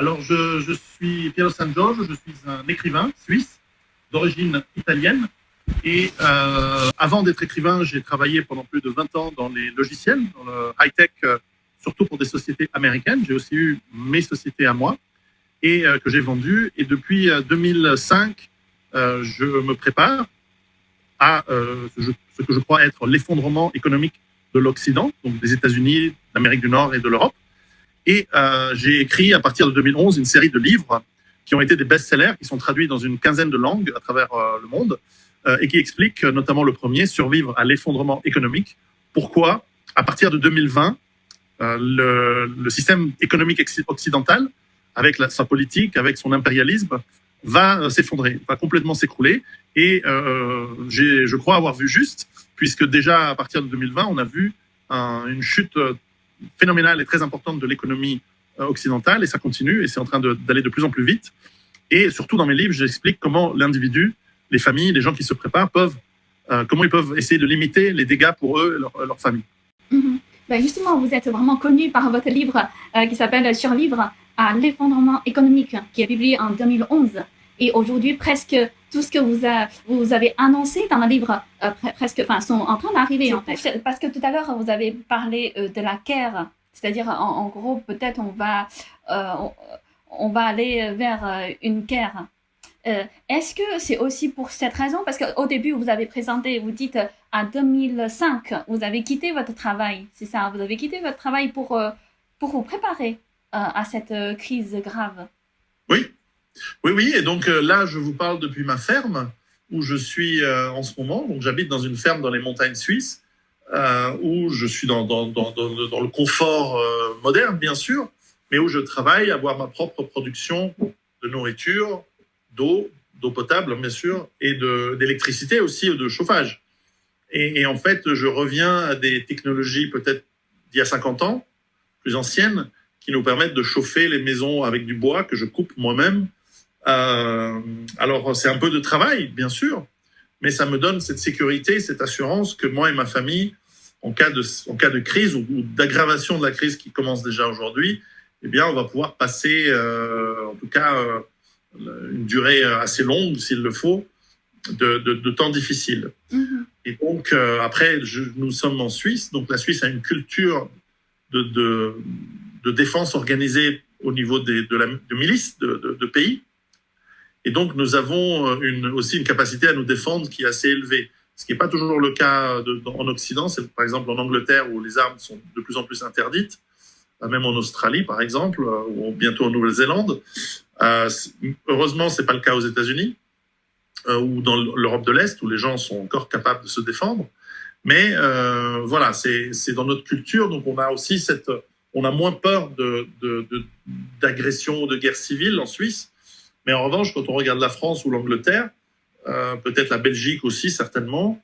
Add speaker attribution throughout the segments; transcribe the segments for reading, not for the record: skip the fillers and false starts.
Speaker 1: Alors, je suis Piero San Giorgio, je suis un écrivain suisse d'origine italienne. Et avant d'être écrivain, j'ai travaillé pendant plus de 20 ans dans les logiciels, dans le high-tech, surtout pour des sociétés américaines. J'ai aussi eu mes sociétés à moi et que j'ai vendues. Et depuis 2005, je me prépare à ce que je crois être l'effondrement économique de l'Occident, donc des États-Unis, d'Amérique du Nord et de l'Europe. Et j'ai écrit à partir de 2011 une série de livres qui ont été des best-sellers, qui sont traduits dans une quinzaine de langues à travers le monde et qui expliquent notamment le premier, Survivre à l'effondrement économique. Pourquoi, à partir de 2020, le système économique occidental, avec sa politique, avec son impérialisme, va s'effondrer, va complètement s'écrouler. Et je crois avoir vu juste, puisque déjà à partir de 2020, on a vu une chute phénoménale et très importante de l'économie occidentale, et ça continue, et c'est en train d'aller de plus en plus vite. Et surtout dans mes livres, j'explique comment l'individu, les familles, les gens qui se préparent comment ils peuvent essayer de limiter les dégâts pour eux et leur famille.
Speaker 2: Mm-hmm. Ben justement, vous êtes vraiment connu par votre livre qui s'appelle Survivre à l'effondrement économique, qui est publié en 2011. Et aujourd'hui, presque tout ce que vous avez annoncé dans le livre sont en train d'arriver, en fait. Parce que tout à l'heure, vous avez parlé de la care, c'est-à-dire en gros, peut-être on va aller vers une care. Est-ce que c'est aussi pour cette raison? Parce qu'au début, vous avez présenté, vous dites en 2005, vous avez quitté votre travail, c'est ça? Vous avez quitté votre travail pour vous préparer à cette crise grave.
Speaker 1: Oui. Et donc là, je vous parle depuis ma ferme où je suis en ce moment. Donc, j'habite dans une ferme dans les montagnes suisses où je suis dans le confort moderne, bien sûr, mais où je travaille à avoir ma propre production de nourriture, d'eau potable, bien sûr, et d'électricité aussi, de chauffage. Et en fait, je reviens à des technologies peut-être d'il y a 50 ans, plus anciennes, qui nous permettent de chauffer les maisons avec du bois que je coupe moi-même. Alors, c'est un peu de travail, bien sûr, mais ça me donne cette sécurité, cette assurance que moi et ma famille, en cas de crise ou d'aggravation de la crise qui commence déjà aujourd'hui, eh bien, on va pouvoir passer, en tout cas, une durée assez longue, s'il le faut, de temps difficiles.
Speaker 2: Mm-hmm.
Speaker 1: Et donc, après, nous sommes en Suisse, donc la Suisse a une culture de défense organisée au niveau de milices de pays. Et donc, nous avons aussi une capacité à nous défendre qui est assez élevée. Ce qui n'est pas toujours le cas en Occident. C'est par exemple en Angleterre où les armes sont de plus en plus interdites, même en Australie, par exemple, ou bientôt en Nouvelle-Zélande. Heureusement, ce n'est pas le cas aux États-Unis ou dans l'Europe de l'Est où les gens sont encore capables de se défendre. Mais voilà, c'est dans notre culture. Donc, on a aussi on a moins peur d'agression ou de guerre civile en Suisse. Mais en revanche, quand on regarde la France ou l'Angleterre, peut-être la Belgique aussi, certainement,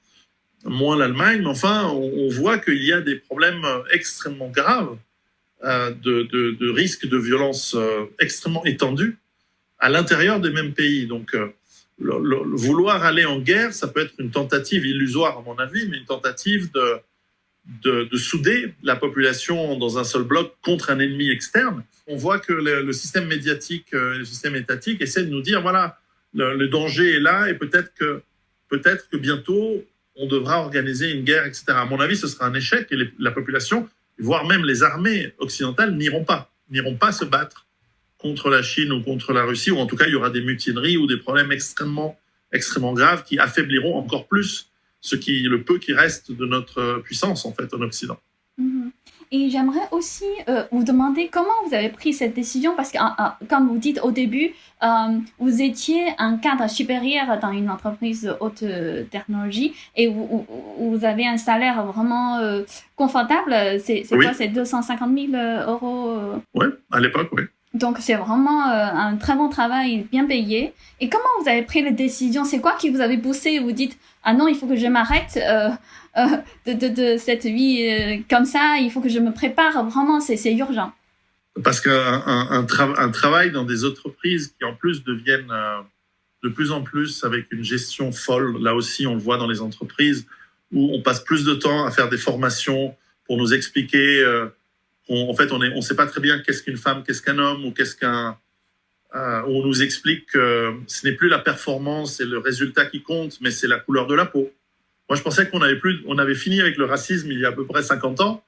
Speaker 1: moins l'Allemagne, mais enfin, on voit qu'il y a des problèmes extrêmement graves de risques de violence extrêmement étendus à l'intérieur des mêmes pays. Donc, vouloir aller en guerre, ça peut être une tentative illusoire, à mon avis, mais une tentative de souder la population dans un seul bloc contre un ennemi externe. On voit que le système médiatique, le système étatique essaie de nous dire, voilà, le danger est là et peut-être que bientôt, on devra organiser une guerre, etc. À mon avis, ce sera un échec et la population, voire même les armées occidentales, n'iront pas se battre contre la Chine ou contre la Russie, ou en tout cas, il y aura des mutineries ou des problèmes extrêmement, extrêmement graves qui affaibliront encore plus le peu qui reste de notre puissance, en fait, en Occident.
Speaker 2: Mm-hmm. Et j'aimerais aussi vous demander comment vous avez pris cette décision, parce que comme vous dites au début, vous étiez un cadre supérieur dans une entreprise haute technologie et vous avez un salaire vraiment confortable. C'est
Speaker 1: Oui.
Speaker 2: quoi? C'est 250 000 euros
Speaker 1: Oui, à l'époque, oui.
Speaker 2: Donc, c'est vraiment un très bon travail, bien payé. Et comment vous avez pris la décision? C'est quoi qui vous avait poussé? Vous dites, ah non, il faut que je m'arrête de cette vie comme ça, il faut que je me prépare. Vraiment, c'est urgent.
Speaker 1: Parce qu'un travail dans des entreprises qui, en plus, deviennent de plus en plus avec une gestion folle, là aussi, on le voit dans les entreprises, où on passe plus de temps à faire des formations pour nous expliquer... en fait, on ne sait pas très bien qu'est-ce qu'une femme, qu'est-ce qu'un homme ou qu'est-ce qu'un où on nous explique que ce n'est plus la performance et le résultat qui compte, mais c'est la couleur de la peau. Moi, je pensais qu'on avait fini avec le racisme il y a à peu près 50 ans,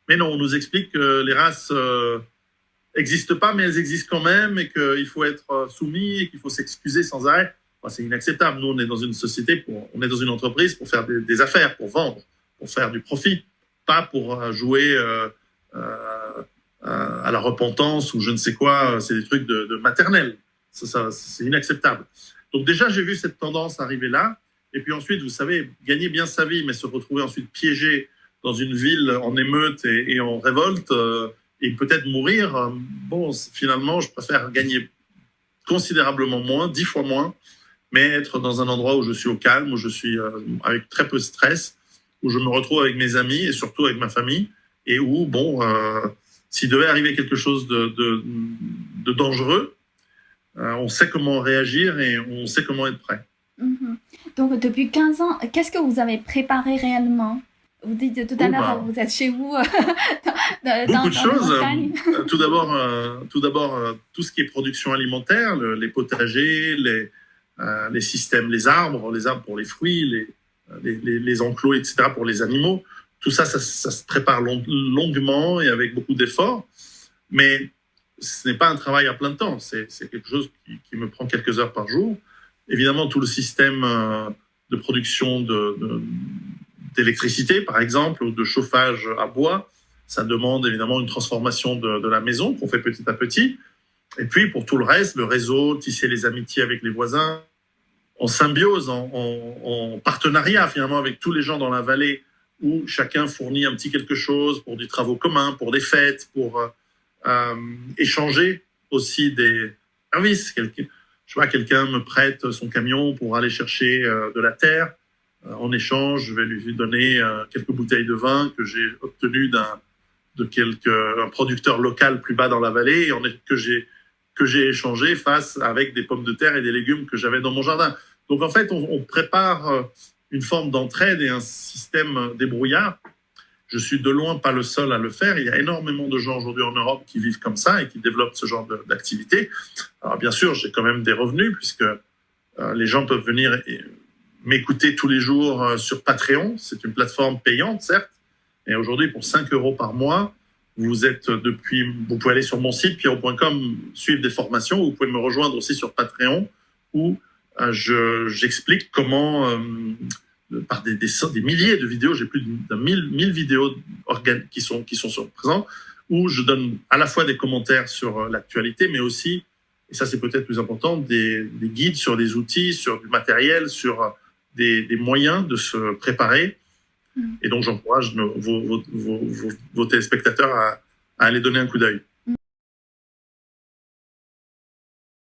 Speaker 1: mais non, on nous explique que les races n'existent pas, mais elles existent quand même, et qu'il faut être soumis et qu'il faut s'excuser sans arrêt. Enfin, c'est inacceptable. Nous, on est dans une société, on est dans une entreprise pour faire des affaires, pour vendre, pour faire du profit, pas pour jouer à la repentance ou je ne sais quoi. C'est des trucs de maternelle. Ça, c'est inacceptable. Donc déjà, j'ai vu cette tendance arriver là. Et puis ensuite, vous savez, gagner bien sa vie, mais se retrouver ensuite piégé dans une ville en émeute et en révolte, et peut-être mourir, bon, finalement, je préfère gagner considérablement moins, 10 fois moins, mais être dans un endroit où je suis au calme, où je suis avec très peu de stress, où je me retrouve avec mes amis et surtout avec ma famille, et où, bon, s'il devait arriver quelque chose de dangereux, on sait comment réagir et on sait comment être prêt.
Speaker 2: Mhm. Donc, depuis 15 ans, qu'est-ce que vous avez préparé réellement? Vous dites tout à l'heure, vous êtes chez vous,
Speaker 1: beaucoup de choses. Tout d'abord, tout ce qui est production alimentaire, les potagers, les systèmes, les arbres pour les fruits, les enclos, etc., pour les animaux. Tout ça, ça se prépare longuement et avec beaucoup d'efforts. Mais ce n'est pas un travail à plein temps. C'est quelque chose qui me prend quelques heures par jour. Évidemment, tout le système de production d'électricité, par exemple, ou de chauffage à bois, ça demande évidemment une transformation de la maison qu'on fait petit à petit. Et puis, pour tout le reste, le réseau, tisser les amitiés avec les voisins, en symbiose, en partenariat finalement avec tous les gens dans la vallée, où chacun fournit un petit quelque chose pour des travaux communs, pour des fêtes, pour échanger aussi des services. Je vois, quelqu'un me prête son camion pour aller chercher de la terre. En échange, je vais lui donner quelques bouteilles de vin que j'ai obtenues d'un producteur local plus bas dans la vallée, que j'ai échangé face avec des pommes de terre et des légumes que j'avais dans mon jardin. Donc en fait, on prépare une forme d'entraide et un système débrouillard. Je suis de loin pas le seul à le faire. Il y a énormément de gens aujourd'hui en Europe qui vivent comme ça et qui développent ce genre d'activité. Alors bien sûr, j'ai quand même des revenus puisque les gens peuvent venir m'écouter tous les jours sur Patreon. C'est une plateforme payante, certes. Et aujourd'hui, pour 5 € par mois, vous pouvez aller sur mon site, pierrot.com, suivre des formations. Vous pouvez me rejoindre aussi sur Patreon où j'explique comment, par des milliers de vidéos, j'ai plus de 1000 vidéos qui sont présentes, où je donne à la fois des commentaires sur l'actualité, mais aussi, et ça c'est peut-être plus important, des guides sur des outils, sur du matériel, sur des moyens de se préparer. Et donc j'encourage vos téléspectateurs à aller donner un coup d'œil.